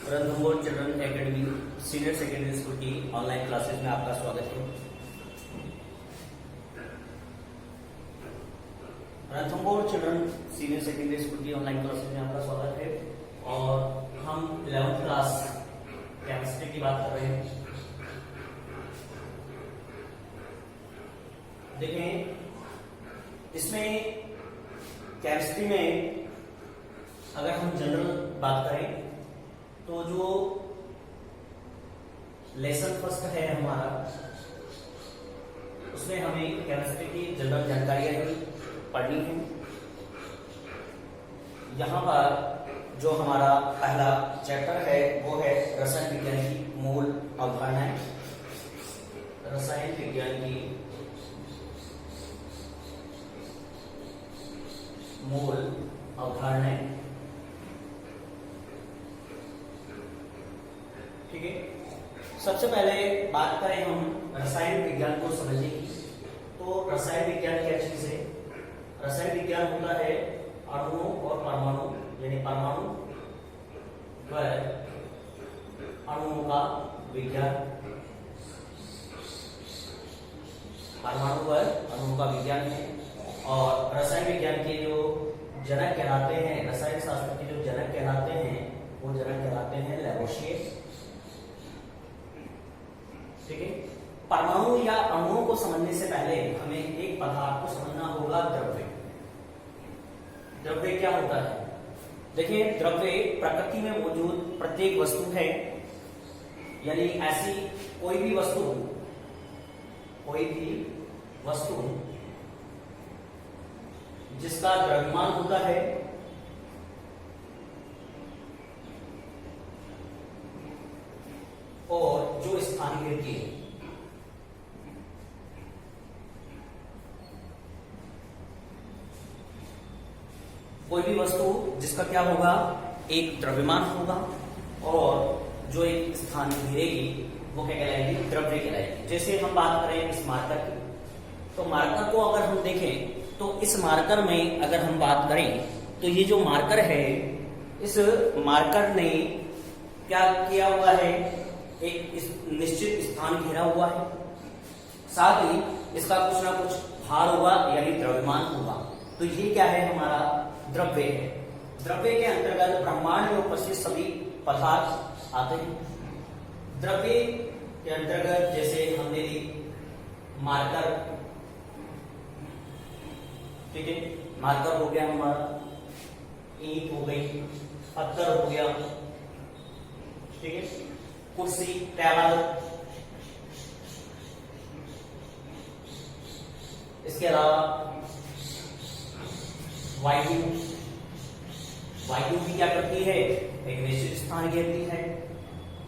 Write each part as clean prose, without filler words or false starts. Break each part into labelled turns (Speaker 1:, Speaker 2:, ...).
Speaker 1: Ranthambore children academy senior secondary school की online classes में आपका स्वागत है। Ranthambore children senior secondary school की ऑनलाइन क्लासेस में आपका स्वागत है और हम 11th क्लास केमिस्ट्री की बात कर रहे हैं। देखें, इसमें केमिस्ट्री में अगर हम जनरल बात करें तो जो लेसन फर्स्ट है हमारा, उसमें हमें केमिस्ट्री की जनरल जानकारियां ही पढ़नी है। यहाँ पर जो हमारा पहला चैप्टर है वो है रसायन विज्ञान की मूल अवधारणाएं। रसायन विज्ञान की मूल अवधारणाएं, ठीक है। सबसे पहले बात करें हम रसायन विज्ञान को समझने की, तो रसायन विज्ञान क्या चीज है? रसायन विज्ञान होता है अणुओं और परमाणु, यानी परमाणु व अणुओं का विज्ञान। परमाणु व अणुओं का विज्ञान है। और रसायन विज्ञान के जो जनक कहलाते हैं, रसायन शास्त्र के जो जनक कहलाते हैं, वो जनक कहलाते हैं लैवोसियर, ठीक है। परमाणु या अणुओं को समझने से पहले हमें एक पदार्थ को समझना होगा, द्रव्य। द्रव्य क्या होता है? देखिए, द्रव्य प्रकृति में मौजूद प्रत्येक वस्तु है, यानी ऐसी कोई भी वस्तु जिसका द्रव्यमान होता है और जो स्थान घेरती है। कोई भी वस्तु जिसका क्या होगा, एक द्रव्यमान होगा और जो एक स्थान घेरेगी वो क्या कहलाएगी? द्रव्य कहलाएगी। जैसे हम बात करें इस मार्कर की, तो मार्कर को अगर हम देखें तो इस मार्कर में अगर हम बात करें तो ये जो मार्कर है, इस मार्कर ने क्या किया हुआ है? एक निश्चित स्थान घेरा हुआ है, साथ ही इसका कुछ ना कुछ भार होगा, यानी द्रव्यमान होगा। तो ये क्या है? हमारा द्रव्य है। द्रव्य के अंतर्गत ब्रह्मांड में उपस्थित सभी पदार्थ आते हैं। द्रव्य के अंतर्गत जैसे हमने मार्कर, ठीक है, मार्कर हो गया हमारा, ईंट हो गई, पत्थर हो गया, ठीक है, कुर्सी, टेबल, इसके अलावा वायु भी क्या करती है? एक निश्चित स्थान घेरती है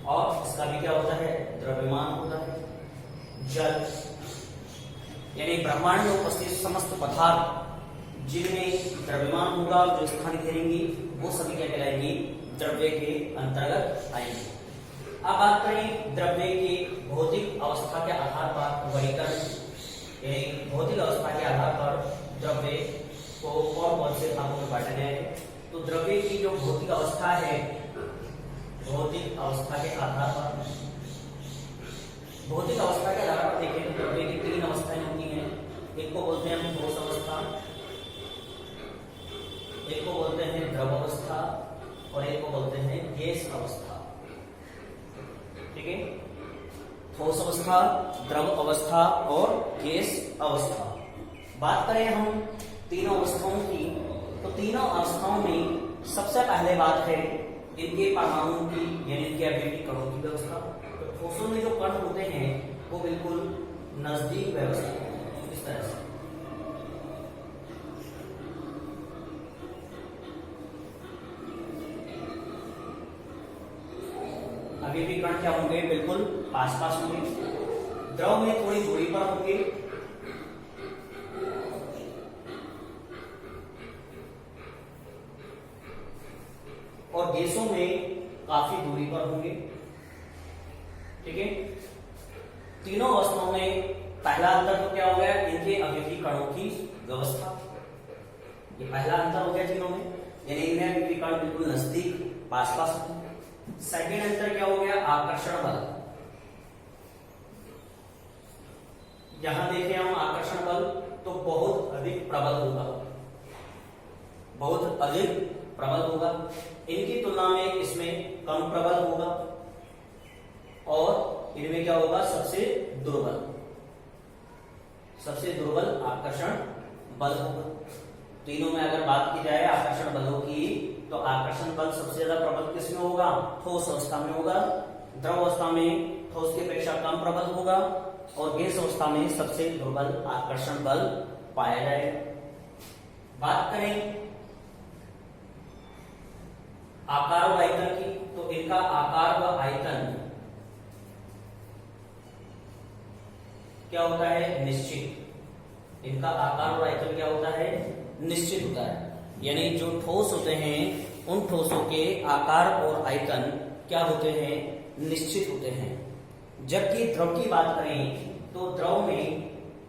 Speaker 1: और इसका भी क्या होता है? द्रव्यमान होता है। जल, यानी ब्रह्मांड में उपस्थित समस्त पदार्थ जिनमें द्रव्यमान होगा, जो स्थान घेरेंगी, वो सभी क्या कहलाएंगी? द्रव्य के अंतर्गत आएंगे। अब बात करें द्रव्य की भौतिक अवस्था के आधार पर वर्गीकरण, यानी भौतिक अवस्था के आधार पर द्रव्य को कौन से भागों में बांटा गया है। तो द्रव्य की जो भौतिक अवस्था है, भौतिक अवस्था के आधार पर देखें तो द्रव्य की 3 अवस्थाएं होती हैं। एक को बोलते हैं हम ठोस अवस्था, एक को बोलते हैं द्रव अवस्था और एक को बोलते हैं गैस अवस्था, ठीक है। ठोस अवस्था, द्रव अवस्था और गैस अवस्था। बात करें हम तीनों अवस्थाओं की, तो तीनों अवस्थाओं में सबसे पहले बात है इनके परमाणु की, यानी इनके अभिन्न कणों की व्यवस्था। तो ठोसों में जो कण होते हैं वो बिल्कुल नजदीक व्यवस्थित इस तरह से। अभी भी कण क्या होंगे? बिल्कुल पास पास होंगे। द्रव में थोड़ी दूरी पर होंगे और गैसों में काफी दूरी पर होंगे, ठीक है। तीनों अवस्थाओं में पहला अंतर तो क्या हो गया? इनके अभिन्न कणों की व्यवस्था। ये पहला अंतर हो गया तीनों में, यानी इनमें अभिन्न कण बिल्कुल नजदीक पास पास होते हैं। सेकेंड अंतर क्या हो गया, आकर्षण बल। यहां देखें हम आकर्षण बल तो बहुत अधिक प्रबल होगा, बहुत अधिक प्रबल होगा। इनकी तुलना में इसमें कम प्रबल होगा और इनमें क्या होगा, सबसे दुर्बल आकर्षण बल होगा। तीनों में अगर बात की जाए आकर्षण बलों की, तो आकर्षण बल सबसे ज्यादा प्रबल किसमें होगा, ठोस अवस्था में होगा। द्रव अवस्था में ठोस की अपेक्षा कम प्रबल होगा और गैस अवस्था में सबसे दुर्बल आकर्षण बल पाया जाएगा। बात करें आकार व आयतन की, तो इनका आकार व आयतन क्या होता है, निश्चित। इनका आकार और आयतन क्या होता है, निश्चित होता है। यानी जो ठोस होते हैं उन ठोसों के आकार और आयतन क्या होते हैं, निश्चित होते हैं। जबकि द्रव की बात करें तो द्रव में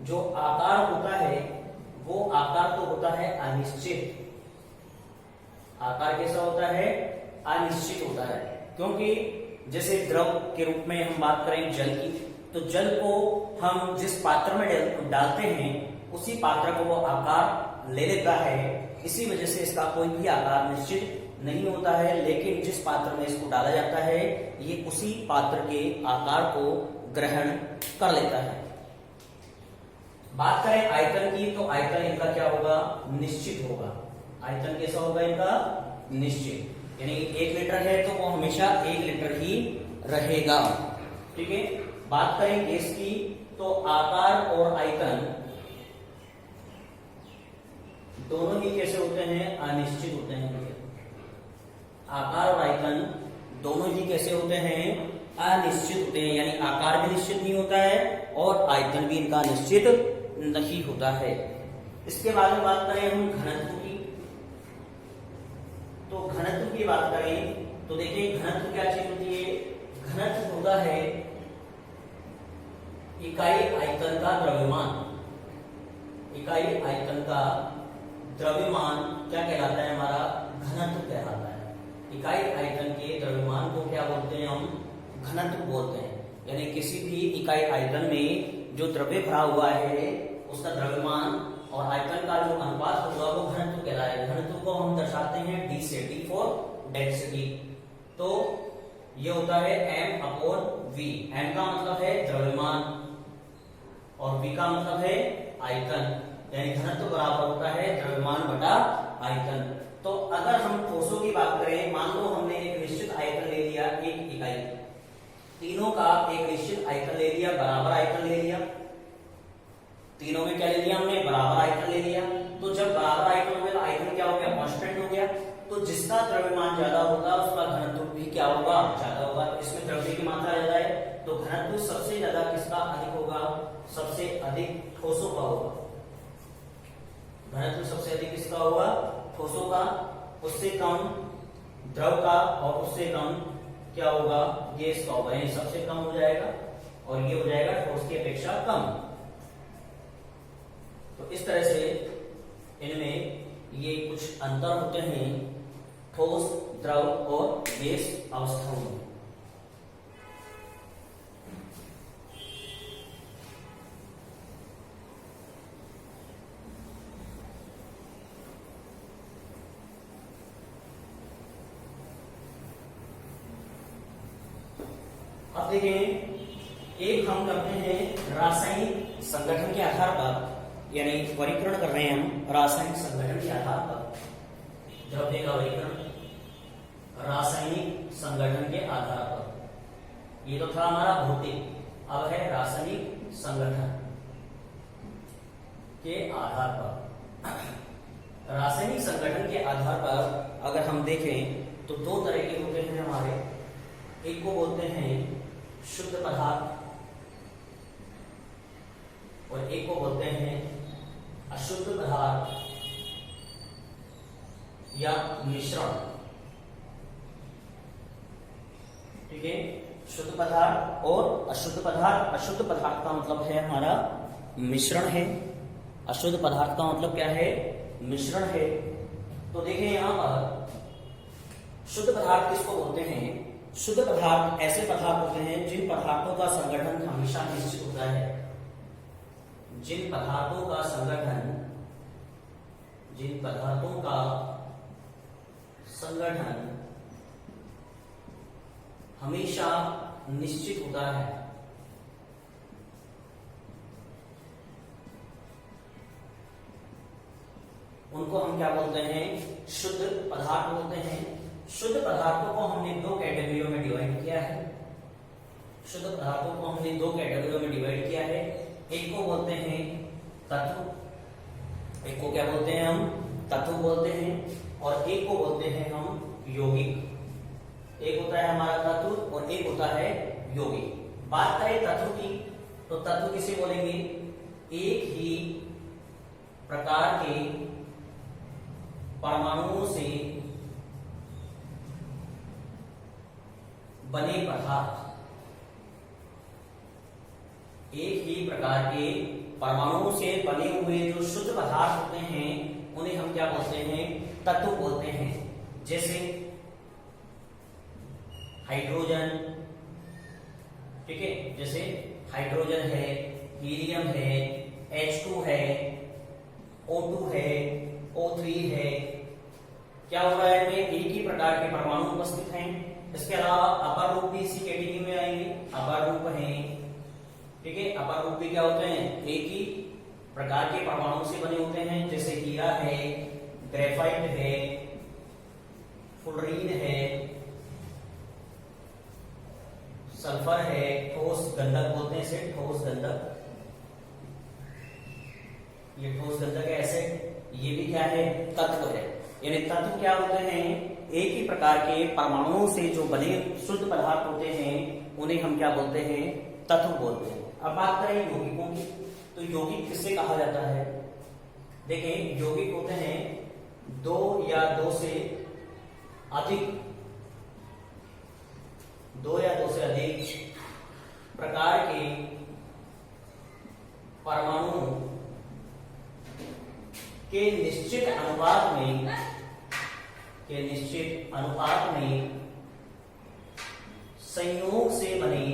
Speaker 1: जो आकार होता है वो आकार तो होता है अनिश्चित। आकार कैसा होता है, अनिश्चित होता है। क्योंकि जैसे द्रव के रूप में हम बात करें जल की, तो जल को हम जिस पात्र में डालते हैं उसी पात्र को वो आकार ले लेता है। इसी वजह से इसका कोई भी आकार निश्चित नहीं होता है, लेकिन जिस पात्र में इसको डाला जाता है ये उसी पात्र के आकार को ग्रहण कर लेता है। बात करें आयतन की, तो आयतन इनका क्या होगा, निश्चित होगा। आयतन कैसा होगा इनका, निश्चित। यानी 1 लीटर है तो वो हमेशा 1 लीटर ही रहेगा। ठीक है। बात करें गैस की, तो आकार और आयतन दोनों ही कैसे होते हैं, अनिश्चित होते हैं। आकार और आयतन दोनों ही कैसे होते हैं, अनिश्चित होते हैं। यानी आकार भी निश्चित नहीं होता है और आयतन भी इनका निश्चित नहीं होता है। इसके बाद में बात करें हम घनत्व की, तो घनत्व की बात करें तो देखिए घनत्व क्या चीज होती है, घनत्व होता है इकाई आयतन का द्रव्यमान। इकाई आयतन का द्रव्यमान क्या कहलाता है, हमारा घनत्व कहलाता है। इकाई आयतन के द्रव्यमान को क्या बोलते हैं, हम घनत्व बोलते हैं। यानी किसी भी इकाई आयतन में जो द्रव्य भरा हुआ है उसका द्रव्यमान और आयतन का जो अनुपात होगा वो घनत्व कहलाएगा। घनत्व को हम दर्शाते हैं D से, D फॉर डेंसिटी। तो ये होता है m/v। m का मतलब है द्रव्यमान और v का मतलब है आयतन। यानी घनत्व बराबर होता है द्रव्यमान बटा आयतन। तो अगर हम ठोसों की बात करें, मान लो हमने एक निश्चित आयतन ले लिया, एक इकाई, तीनों का एक निश्चित आयतन ले लिया, बराबर आयतन ले लिया। तीनों में क्या ले लिया हमने, बराबर आयतन ले लिया। तो जब बराबर आयतन हो गया तो आयतन क्या हो गया, कांस्टेंट हो गया। तो जिसका द्रव्यमान ज्यादा होगा उसका घनत्व भी क्या होगा, ज्यादा होगा। इसमें द्रव्य की मात्रा ज्यादा है तो घनत्व सबसे ज्यादा किसका अधिक होगा, सबसे अधिक ठोसों का होगा। घनत्व सबसे अधिक किसका होगा, ठोसों का। उससे कम द्रव का और उससे कम क्या होगा, गैस का होगा। यानी सबसे कम हो जाएगा और ये हो जाएगा ठोस की अपेक्षा कम। तो इस तरह से इनमें ये कुछ अंतर होते हैं ठोस, द्रव और गैस अवस्थाओं में। अब देखें, एक हम करते हैं रासायनिक संगठन के आधार पर, यानी वर्गीकरण कर रहे हैं हम रासायनिक संगठन के आधार पर। द्रव्य का वर्गीकरण रासायनिक संगठन के आधार पर। ये तो था हमारा भौतिक, अब है रासायनिक संगठन के आधार पर। रासायनिक संगठन के आधार पर अगर हम देखें तो दो तरह के होते हैं हमारे। एक को बोलते हैं शुद्ध पदार्थ और एक को बोलते हैं अशुद्ध पदार्थ या मिश्रण। ठीक है, शुद्ध पदार्थ और अशुद्ध पदार्थ। अशुद्ध पदार्थ का मतलब है हमारा मिश्रण है। अशुद्ध पदार्थ का मतलब क्या है, मिश्रण है। तो देखें यहां पर शुद्ध पदार्थ किसको बोलते हैं, शुद्ध पदार्थ ऐसे पदार्थ होते हैं जिन पदार्थों का संगठन हमेशा निश्चित होता है। जिन पदार्थों का संगठन हमेशा निश्चित होता है। उनको हम क्या बोलते हैं? शुद्ध पदार्थ बोलते हैं। शुद्ध पदार्थों को हमने दो कैटेगरियों में डिवाइड किया है। शुद्ध पदार्थों को हमने दो कैटेगरियों में डिवाइड किया है। एक को बोलते हैं तत्व, एक को क्या बोलते हैं हम? तत्व बोलते हैं, और एक को बोलते हैं हम यौगिक। एक होता है हमारा तत्व और एक होता है यौगिक। बात करें तत्व की, तो तत्व किसे बोलेंगे? एक ही प्रकार के परमाणुओं से बने पदार्थ। एक ही प्रकार के परमाणुओं से बने हुए जो शुद्ध पदार्थ होते हैं उन्हें हम क्या बोलते हैं? तत्व बोलते हैं। जैसे हाइड्रोजन, ठीक है, जैसे हाइड्रोजन है, हीलियम है, H2 है, O2 है, O3 है। क्या हो रहा है? इनमें एक ही प्रकार के परमाणु उपस्थित हैं। इसके अलावा अपर रूप भी इसी कैटेगरी में आएंगे। अपर रूप है, ठीक है, अपर रूप भी क्या होते हैं? एक ही प्रकार के परमाणु से बने होते हैं। जैसे हीरा है, ग्रेफाइट है, फुलरीन है, सल्फर है, ठोस गंधक बोलते हैं इसे, ठोस गंधक। ये ठोस गंधक है एसिड। ये भी क्या है? तत्व है। यानी तत्व क्या होते हैं? एक ही प्रकार के परमाणुओं से जो बने शुद्ध पदार्थ होते हैं उन्हें हम क्या बोलते हैं? तत्व बोलते हैं। अब बात करें यौगिकों की, तो यौगिक किससे कहा जाता है? देखें, यौगिक होते हैं दो या दो से अधिक प्रकार के परमाणु के निश्चित अनुपात में संयोग से बने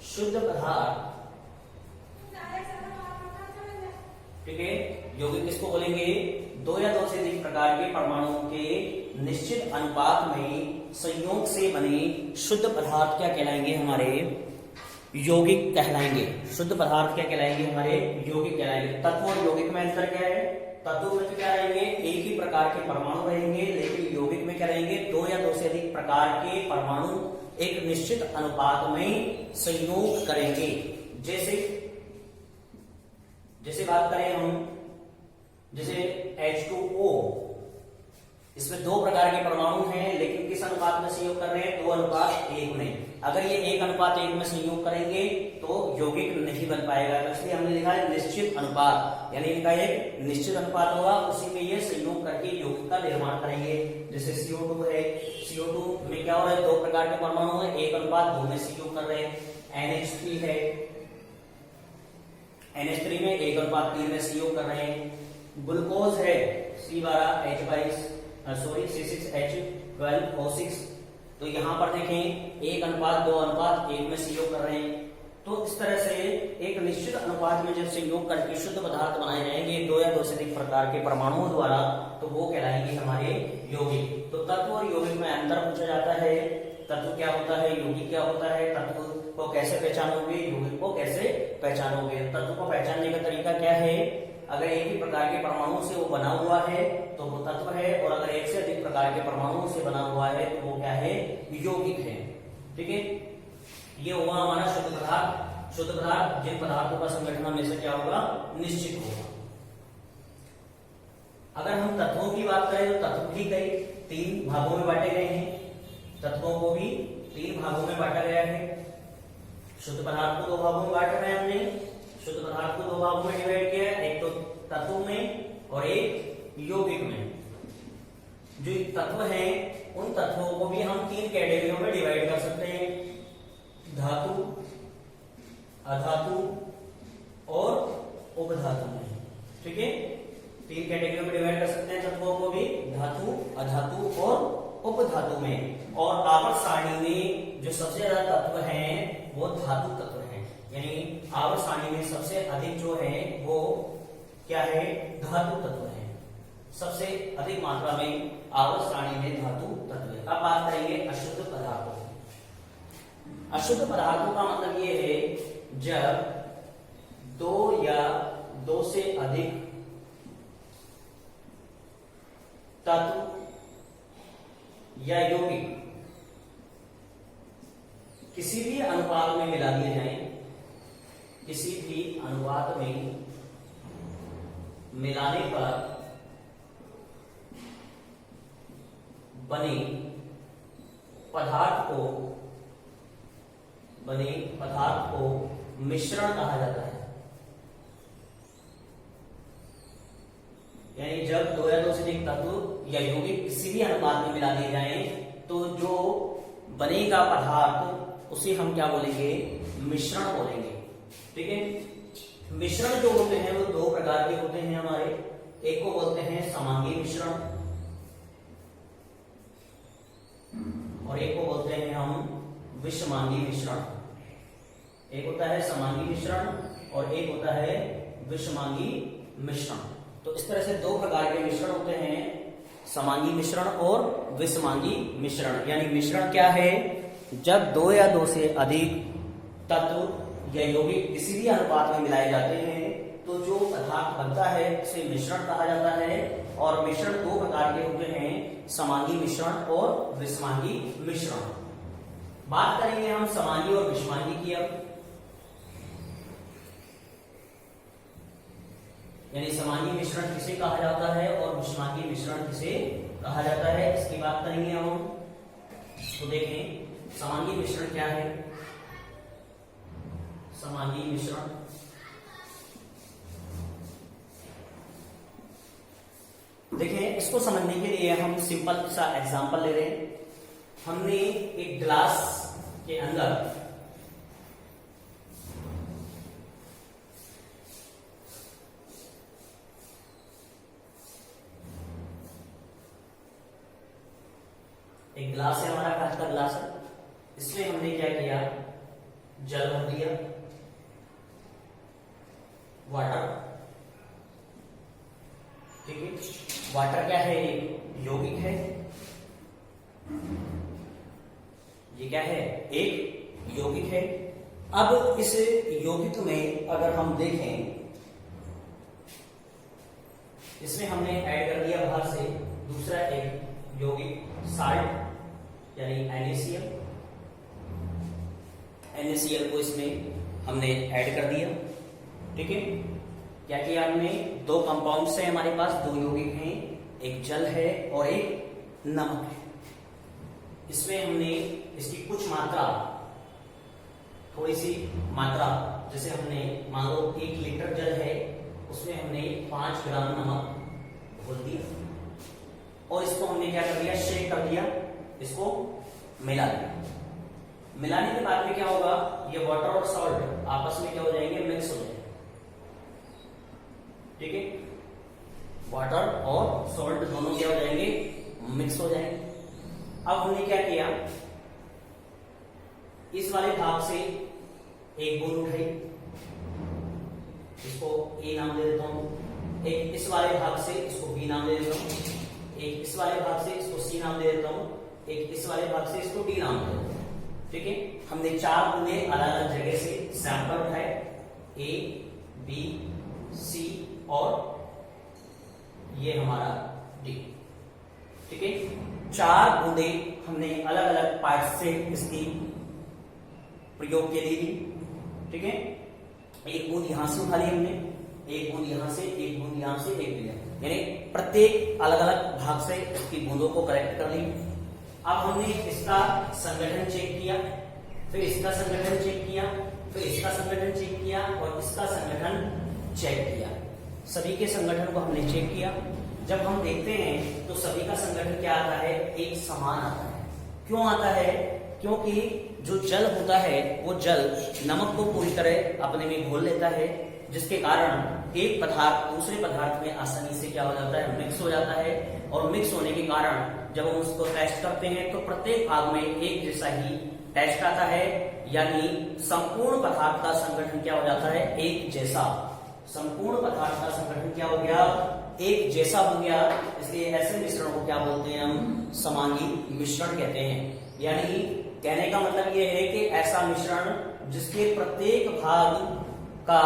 Speaker 1: शुद्ध पदार्थ, ठीक है। यौगिक किसको बोलेंगे? दो या दो से अधिक प्रकार के परमाणुओं के निश्चित अनुपात में संयोग से बने शुद्ध पदार्थ क्या कहलाएंगे? हमारे यौगिक कहलाएंगे। शुद्ध पदार्थ क्या कहलाएंगे? हमारे यौगिक कहलाएंगे। तत्व और यौगिक में अंतर क्या है? तत्व में क्या रहेंगे? एक ही प्रकार के परमाणु रहेंगे, लेकिन यौगिक में क्या रहेंगे? दो या दो से अधिक प्रकार के परमाणु एक निश्चित अनुपात में संयोग करेंगे। जैसे बात करें हम, जैसे H2O, इसमें दो प्रकार के परमाणु हैं, लेकिन किस अनुपात में संयोग कर रहे हैं? 2:1 में। अगर ये 1:1 में संयोग करेंगे तो यौगिक नहीं बन पाएगा। तो इसलिए हमने लिखा है निश्चित अनुपात, यानी इनका एक निश्चित अनुपात होगा, उसी में ये संयोग करके यौगिक का निर्माण करेंगे। जैसे CO2 है, CO2 में क्या हो रहा है? दो प्रकार के परमाणु है, 1:2 में संयोग कर रहे हैं। NH3 है, NH3 में 1:3 में संयोग कर रहे हैं। ग्लूकोज है, C6H12O6, तो यहां पर देखें 1:2:1 में संयोग कर रहे हैं। तो इस तरह से एक निश्चित अनुपात में जब संयोग करके शुद्ध पदार्थ बनाए जाएंगे दो या दो से अधिक प्रकार के परमाणुओं द्वारा, तो वो कहलाएंगे हमारे यौगिक। तो तत्व और यौगिक में अंतर पूछा जाता है। तत्व क्या होता है, यौगिक क्या होता है, तत्व को कैसे पहचानोगे, यौगिक को कैसे पहचानोगे। तत्व को पहचानने का तरीका क्या है? अगर एक ही प्रकार के परमाणु से वो बना हुआ है तो वो तत्व है, और अगर एक से अधिक प्रकार के परमाणुओं से बना हुआ है तो वो क्या है? यौगिक है। ठीक है, ये हुआ हमारा शुद्ध पदार्थ। शुद्ध पदार्थ जिन पदार्थों का संगठन हमेशा क्या होगा? निश्चित होगा। अगर हम तत्वों की बात करें तो तत्व भी कई 3 भागों में बांटे गए हैं। तत्वों को भी 3 भागों में बांटा गया है। शुद्ध पदार्थ को 2 भागों में बांटा है हमने। शुद्ध पदार्थ को 2 भागों में डिवाइड किया है, एक तो तत्व में और एक यौगिक में। जो तत्व हैं उन तत्वों को भी हम 3 कैटेगरियों में डिवाइड कर सकते हैं, धातु, अधातु और उपधातु में। ठीक है, 3 कैटेगरियों में डिवाइड कर सकते हैं तत्वों को भी, धातु, अधातु और उपधातु में। और आवर्त सारणी में जो सबसे ज्यादा तत्व हैं वो धातु तत्व हैं, यानी आवर्त सारणी में सबसे अधिक जो है वो क्या है, धातु तत्व है। सबसे अधिक मात्रा में आवर्त सारणी में धातु तत्व है। अब बात करेंगे अशुद्ध पदार्थों की। अशुद्ध पदार्थों का मतलब ये है जब दो या दो से अधिक तत्व या यौगिक किसी भी अनुपात में मिला दिए जाएं, किसी भी अनुपात में मिलाने पर बने पदार्थ को मिश्रण कहा जाता है। यानी जब दो या दो से अधिक तत्व या यौगिक किसी भी अनुपात में मिला दिए जाएं तो जो बनेगा पदार्थ उसे हम क्या बोलेंगे, मिश्रण बोलेंगे। ठीक है, मिश्रण जो होते हैं वो दो प्रकार के होते हैं हमारे। एक को बोलते हैं समांगी मिश्रण और एक को बोलते हैं हम विषमांगी मिश्रण। एक होता है समांगी मिश्रण और एक होता है विषमांगी मिश्रण। तो इस तरह से दो प्रकार के मिश्रण होते हैं, समांगी मिश्रण और विषमांगी मिश्रण। यानी मिश्रण क्या है, जब दो या दो से अधिक तत्व या यौगिक किसी भी अनुपात में मिलाए जाते हैं तो जो पदार्थ बनता है उसे मिश्रण कहा जाता है। और मिश्रण दो प्रकार के होते हैं, समांगी मिश्रण और विषमांगी मिश्रण। बात करेंगे हम समांगी और विषमांगी की। अब यानी समांगी मिश्रण किसे कहा जाता है और विषमांगी मिश्रण किसे कहा जाता है, इसकी बात करेंगे हम। तो देखें समांगी मिश्रण क्या है। समांगी मिश्रण देखें, इसको समझने के लिए हम सिंपल सा एग्जांपल ले रहे हैं। हमने एक ग्लास के अंदर एक ग्लास है, हमारा कांच का ग्लास है, इसमें हमने क्या किया, जल भर दिया, वाटर। ठीक है, वाटर क्या है, यौगिक है। ये क्या है, एक यौगिक है। अब इस यौगिक में अगर हम देखें, इसमें हमने ऐड कर दिया बाहर से दूसरा एक यौगिक साल्ट यानी NaCl। NaCl को इसमें हमने ऐड कर दिया। ठीक है, क्या किया हमने, दो कंपाउंड्स हैं हमारे पास, दो यौगिक हैं, एक जल है और एक नमक है। इसमें हमने इसकी कुछ मात्रा, थोड़ी सी मात्रा, जैसे हमने मान लो 1 लीटर जल है, उसमें हमने 5 ग्राम नमक घोल दिया और इसको हमने क्या कर दिया, शेक कर दिया, इसको मिला दिया। मिलाने के बाद में क्या होगा, ये वाटर और सॉल्ट आपस में क्या हो जाएंगे, मिक्स हो जाएंगे। ठीक है, वाटर और सॉल्ट दोनों क्या हो जाएंगे, मिक्स हो जाएंगे। अब हमने क्या किया, इस वाले भाग से एक बूंद उठाई, इसको ए नाम दे देता हूं, एक इस वाले भाग से इसको बी नाम दे देता हूं, एक इस वाले भाग से इसको सी नाम दे देता हूं, एक इस वाले भाग से इसको डी नाम दे देता हूं। ठीक है, हमने 4 बूंदे अलग अलग जगह से सैंपल उठाए, ए बी सी और ये हमारा डी। ठीक है, 4 बूंदे हमने अलग अलग पार्ट से इसकी प्रयोग के लिए ली। ठीक है, एक बूंद यहां से उठा ली हमने, एक बूंद यहां से, एक बूंद यहां से, एक बूंद, यानी प्रत्येक अलग अलग भाग से इसकी बूंदों को कलेक्ट कर ली। अब हमने इसका संगठन चेक किया, फिर इसका संगठन चेक किया, फिर इसका संगठन चेक किया और इसका संगठन चेक किया। सभी के संगठन को हमने चेक किया। जब हम देखते हैं तो सभी का संगठन क्या आता है, एक समान आता है। क्यों आता है, क्योंकि जो जल होता है वो जल नमक को पूरी तरह अपने में घोल लेता है, जिसके कारण एक पदार्थ दूसरे पदार्थ में आसानी से क्या हो जाता है, मिक्स हो जाता है। और मिक्स होने के कारण जब हम उसको टेस्ट करते हैं तो प्रत्येक भाग में एक जैसा ही टेस्ट आता है, यानी संपूर्ण पदार्थ का संगठन क्या हो जाता है, एक जैसा। संपूर्ण पदार्थ का संगठन क्या हो गया, एक जैसा हो गया। इसलिए ऐसे मिश्रण को क्या बोलते हैं हम, समांगी मिश्रण कहते हैं। यानी कहने का मतलब यह है कि ऐसा मिश्रण जिसके प्रत्येक भाग का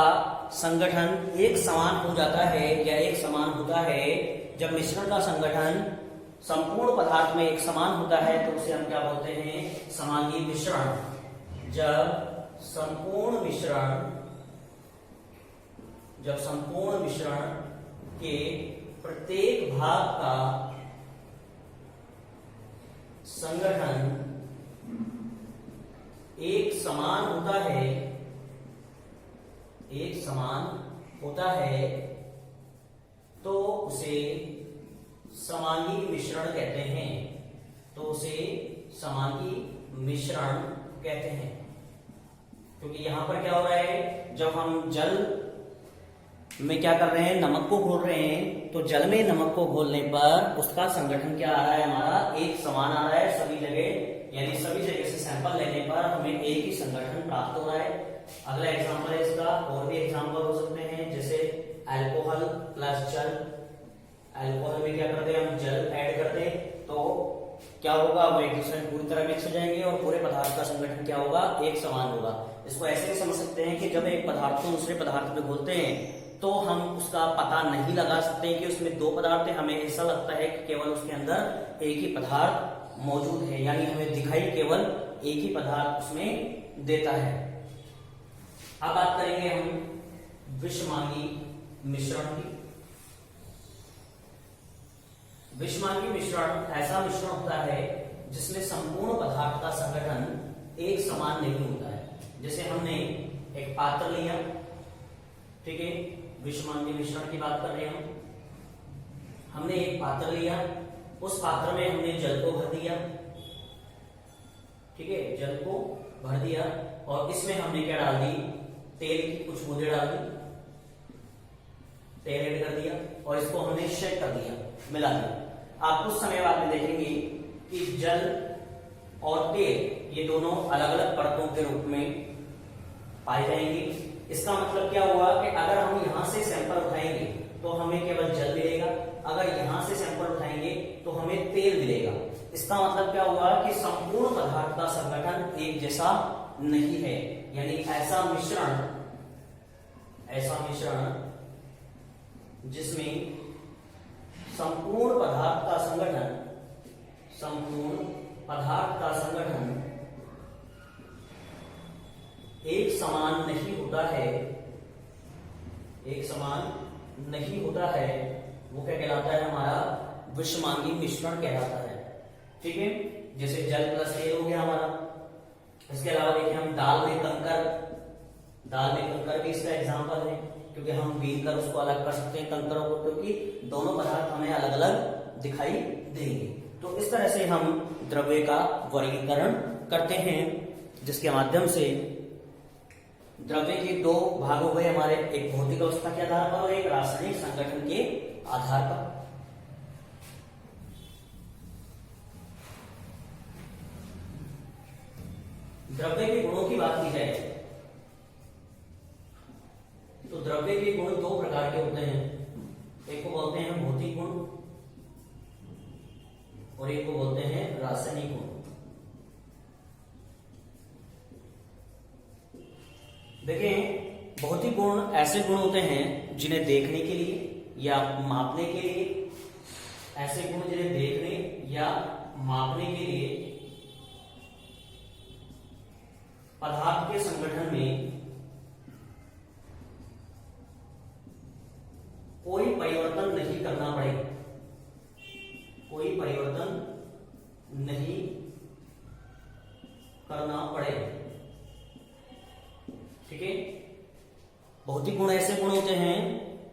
Speaker 1: संगठन एक समान हो जाता है या एक समान होता है। जब मिश्रण का संगठन संपूर्ण पदार्थ में एक समान होता है तो उसे हम क्या बोलते हैं, समांगी मिश्रण। जब संपूर्ण मिश्रण के प्रत्येक भाग का संगठन एक समान होता है तो उसे समांगी मिश्रण कहते हैं। क्योंकि यहां पर क्या हो रहा है, जब हम जल में क्या कर रहे हैं, नमक को घोल रहे हैं, तो जल में नमक को घोलने पर उसका संगठन क्या आ रहा है, हमारा एक समान आ रहा है सभी जगह। यानी सभी जगह से सैंपल लेने पर हमें एक ही संगठन प्राप्त हो रहा है। अगला एग्जांपल है इसका, और भी एग्जांपल हो सकते हैं, जैसे अल्कोहल प्लस जल। अल्कोहल में क्या करते हैं, हम जल ऐड करते हैं तो क्या होगा, वो एक दूसरे में पूरी तरह मिक्स हो जाएंगे और पूरे पदार्थ का संगठन क्या होगा, एक समान होगा। इसको ऐसे भी समझ सकते हैं कि जब एक पदार्थ को दूसरे पदार्थ में घोलते हैं तो हम उसका पता नहीं लगा सकते कि उसमें दो पदार्थ है। हमें ऐसा लगता है कि केवल उसके अंदर एक ही पदार्थ मौजूद है, यानी हमें दिखाई केवल एक ही पदार्थ उसमें देता है। अब बात करेंगे हम विषमांगी मिश्रण की। विषमांगी मिश्रण ऐसा मिश्रण होता है जिसमें संपूर्ण पदार्थ का संगठन एक समान नहीं होता है। जैसे हमने एक पात्र लिया, ठीक है, विषमांगी मिश्रण की बात कर रहे हैं हमने एक पात्र लिया, उस पात्र में हमने जल को भर दिया, ठीक है, जल को भर दिया और इसमें हमने क्या डाल दी, तेल की कुछ बूंदे डाल दी, तेल ऐड कर दिया और इसको हमने शेक कर दिया, मिला दिया। आप कुछ समय बाद में देखेंगे कि जल और तेल ये दोनों अलग अलग परतों के रूप में पाए जाएंगे। इसका मतलब क्या हुआ कि अगर हम यहां से सैंपल उठाएंगे तो हमें केवल जल मिलेगा, अगर यहां से सैंपल उठाएंगे तो हमें तेल मिलेगा। इसका मतलब क्या हुआ कि संपूर्ण पदार्थ का संगठन एक जैसा नहीं है। यानी ऐसा मिश्रण जिसमें संपूर्ण पदार्थ का संगठन एक समान नहीं होता है, वो क्या कहलाता है, हमारा विषमांगी मिश्रण कहलाता है। ठीक है, जैसे जल प्लस तेल हो गया हमारा। इसके अलावा देखिए हम दाल में कंकर भी इसका एग्जांपल है, क्योंकि हम बीन कर उसको अलग कर सकते हैं कंकरों को, क्योंकि दोनों पदार्थ हमें अलग अलग दिखाई देंगे। तो इस तरह से हम द्रव्य का वर्गीकरण करते हैं, जिसके माध्यम से द्रव्य के दो भाग हो गए हमारे, एक भौतिक अवस्था के आधार पर और एक रासायनिक संगठन के आधार पर। द्रव्य के गुणों की बात की जाए तो द्रव्य के गुण दो प्रकार के होते हैं। एक को बोलते हैं भौतिक गुण और एक को बोलते हैं रासायनिक गुण। देखें, भौतिक गुण ऐसे गुण होते हैं जिन्हें देखने के लिए या मापने के लिए, ऐसे गुण जिन्हें देखने या मापने के लिए पदार्थ के संगठन में कोई परिवर्तन नहीं करना पड़े, ठीक है। भौतिक गुण ऐसे गुण होते हैं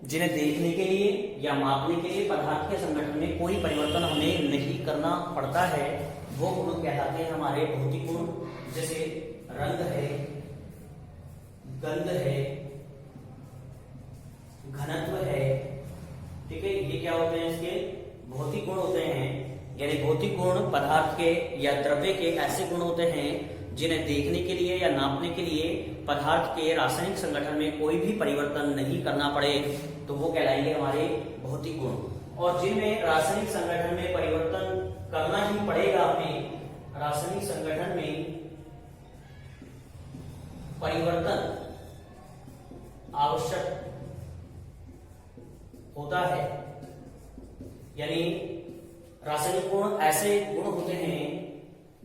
Speaker 1: जिन्हें देखने के लिए या मापने के लिए पदार्थ के संगठन में कोई परिवर्तन हमें नहीं करना पड़ता है, वो गुण कहलाते हैं हमारे भौतिक गुण। जैसे रंग है, गंध है, घनत्व है, ठीक है, ये क्या होते हैं, इसके भौतिक गुण होते हैं। यानी भौतिक गुण पदार्थ के या द्रव्य के ऐसे गुण होते हैं जिन्हें देखने के लिए या नापने के लिए पदार्थ के रासायनिक संगठन में कोई भी परिवर्तन नहीं करना पड़े, तो वो कहलाएंगे हमारे भौतिक गुण। और जिनमें रासायनिक संगठन में परिवर्तन करना ही पड़ेगा, हमें रासायनिक संगठन में परिवर्तन आवश्यक होता है। यानी रासायनिक गुण ऐसे गुण होते हैं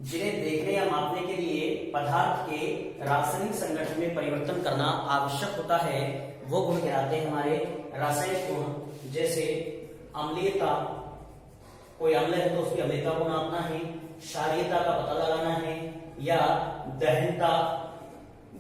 Speaker 1: जिन्हें देखने या मापने के लिए पदार्थ के रासायनिक संगठन में परिवर्तन करना आवश्यक होता है, वो गुण कहलाते हैं हमारे रासायनिक गुण। जैसे अम्लीयता, कोई अम्ल है तो उसकी अम्लीयता को नापना है, क्षारीयता का पता लगाना है, या दहनता,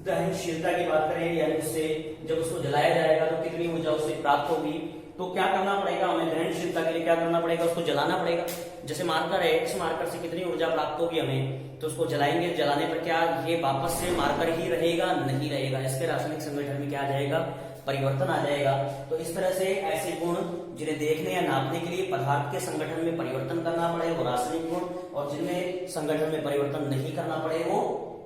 Speaker 1: दहनशीलता की बात करें, यानी उससे जब उसको जलाया जाएगा तो कितनी ऊर्जा उससे प्राप्त होगी, तो क्या करना पड़ेगा हमें, दहनशीलता के लिए क्या करना पड़ेगा, उसको जलाना पड़ेगा। जैसे मार्कर है, इस मार्कर से कितनी ऊर्जा प्राप्त होगी हमें, तो उसको जलाएंगे, जलाने पर क्या ये वापस से मार्कर ही रहेगा, नहीं रहेगा, इसके रासायनिक संगठन में क्या आ जाएगा, परिवर्तन आ जाएगा। तो इस तरह से ऐसे गुण जिन्हें देखने या नापने के लिए पदार्थ के संगठन में परिवर्तन करना पड़े वो रासायनिक गुण, और जिनमें संगठन में परिवर्तन नहीं करना पड़े वो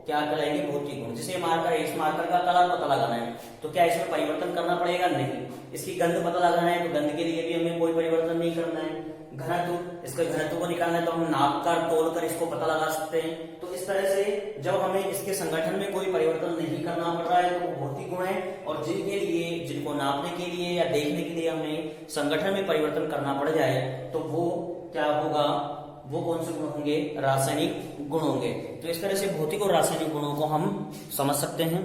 Speaker 1: क्या कहलाएंगे, भौतिक गुण। जैसे मार्कर है, इस मार्कर का कलर पता लगाना है, तो क्या इसमें परिवर्तन करना पड़ेगा, नहीं। इसकी गंध पता लगाना है, तो गंध के लिए भी हमें कोई परिवर्तन नहीं करना है। घनत्व, इसके घनत्व को निकालना है तो हम नाप कर तोल कर इसको पता लगा सकते हैं। तो इस तरह से जब हमें इसके संगठन में कोई परिवर्तन नहीं करना पड़ रहा है तो वो भौतिक गुण है, और जिनके लिए, जिनको नापने के लिए या देखने के लिए हमें संगठन में परिवर्तन करना पड़ जाए तो वो क्या होगा, वो कौन से गुण होंगे, रासायनिक गुण होंगे। तो इस तरह से भौतिक और रासायनिक गुणों को हम समझ सकते हैं।